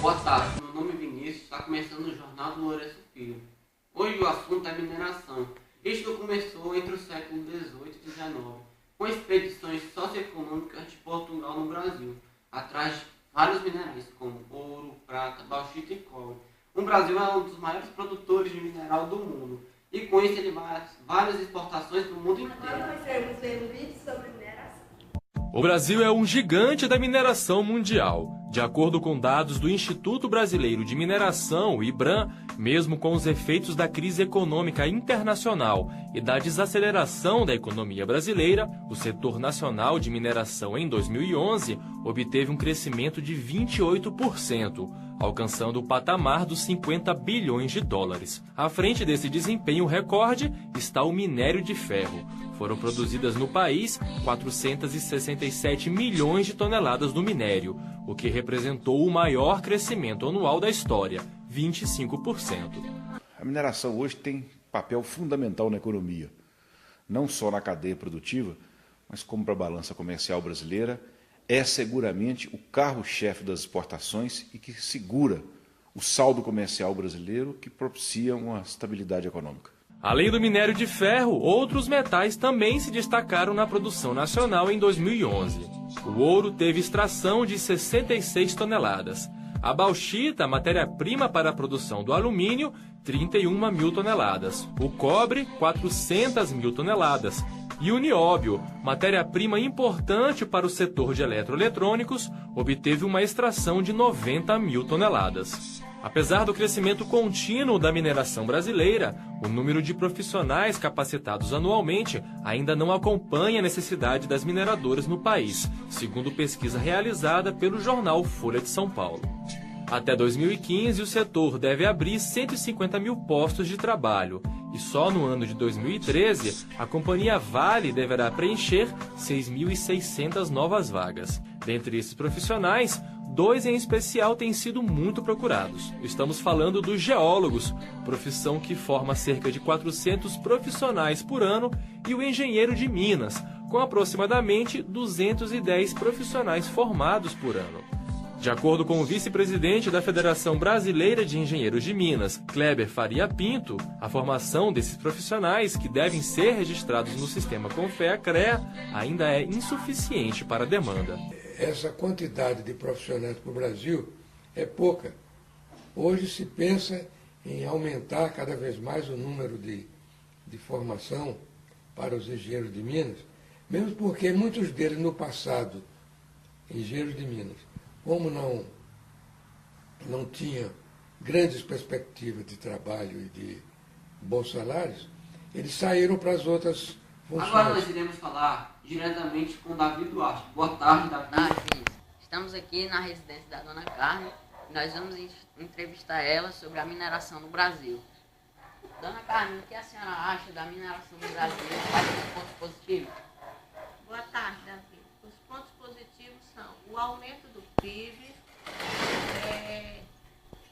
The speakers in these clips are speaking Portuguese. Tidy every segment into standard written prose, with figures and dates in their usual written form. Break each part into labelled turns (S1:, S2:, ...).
S1: Boa tarde, meu nome é Vinícius, está começando o Jornal do Lourenço Filho. Hoje o assunto é mineração. Isto começou entre o século XVIII e XIX, com expedições socioeconômicas de Portugal no Brasil, atrás de vários minerais como ouro, prata, bauxita e cobre. O Brasil é um dos maiores produtores de mineral do mundo, e com isso ele faz várias exportações para o mundo inteiro.
S2: Agora nós vamos ver um vídeo sobre mineração.
S3: O Brasil é um gigante da mineração mundial. De acordo com dados do Instituto Brasileiro de Mineração, o IBRAM, mesmo com os efeitos da crise econômica internacional e da desaceleração da economia brasileira, o setor nacional de mineração em 2011 obteve um crescimento de 28%, alcançando o patamar dos 50 bilhões de dólares. À frente desse desempenho recorde está o minério de ferro. Foram produzidas no país 467 milhões de toneladas do minério, o que representou o maior crescimento anual da história, 25%.
S4: A mineração hoje tem papel fundamental na economia, não só na cadeia produtiva, mas como para a balança comercial brasileira, é seguramente o carro-chefe das exportações e que segura o saldo comercial brasileiro, que propicia uma estabilidade econômica.
S3: Além do minério de ferro, outros metais também se destacaram na produção nacional em 2011. O ouro teve extração de 66 toneladas. A bauxita, matéria-prima para a produção do alumínio, 31 mil toneladas. O cobre, 400 mil toneladas. E o nióbio, matéria-prima importante para o setor de eletroeletrônicos, obteve uma extração de 90 mil toneladas. Apesar do crescimento contínuo da mineração brasileira, o número de profissionais capacitados anualmente ainda não acompanha a necessidade das mineradoras no país, segundo pesquisa realizada pelo jornal Folha de São Paulo. Até 2015, o setor deve abrir 150 mil postos de trabalho, e só no ano de 2013, a companhia Vale deverá preencher 6.600 novas vagas. Dentre esses profissionais, 2 em especial têm sido muito procurados. Estamos falando dos geólogos, profissão que forma cerca de 400 profissionais por ano, e o engenheiro de minas, com aproximadamente 210 profissionais formados por ano. De acordo com o vice-presidente da Federação Brasileira de Engenheiros de Minas, Kleber Faria Pinto, a formação desses profissionais, que devem ser registrados no sistema CONFEA-CREA, ainda é insuficiente para a demanda.
S5: Essa quantidade de profissionais para o Brasil é pouca. Hoje se pensa em aumentar cada vez mais o número de formação para os engenheiros de Minas, mesmo porque muitos deles no passado, engenheiros de Minas, como não tinham grandes perspectivas de trabalho e de bons salários, eles saíram para as outras funções.
S1: Agora nós iremos falar diretamente com Davi Duarte. Boa tarde, Davi.
S6: Boa tarde. Estamos aqui na residência da Dona Carmen e nós vamos entrevistar ela sobre a mineração no Brasil. Dona Carmen, o que a senhora acha da mineração no Brasil? Quais são os pontos positivos?
S2: Boa tarde, Davi. Os pontos positivos são o aumento do PIB,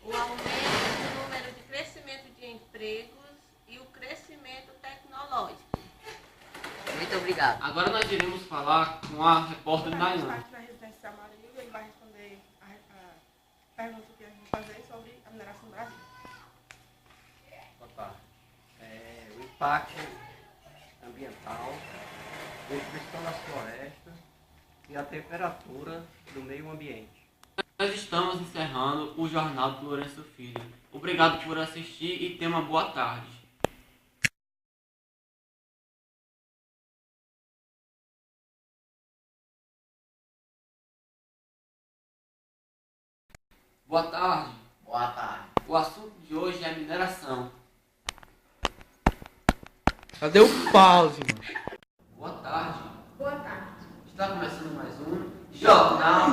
S2: o aumento do número de crescimento de empregos e o crescimento tecnológico.
S6: Muito obrigado.
S1: Agora nós iremos falar com a repórter Dayana.
S7: Na residência Amarillo, ele vai responder a pergunta que a gente vai fazer sobre a mineração no Brasil.
S8: Boa tarde. O impacto ambiental, a destruição das florestas e a temperatura do meio ambiente.
S1: Nós estamos encerrando o Jornal do Lourenço Filho. Obrigado por assistir e tenha uma boa tarde. Boa tarde.
S6: Boa tarde.
S1: O assunto de hoje é mineração.
S9: Cadê o pause, mano?
S1: Boa tarde.
S2: Boa tarde.
S1: Está começando mais um Jornal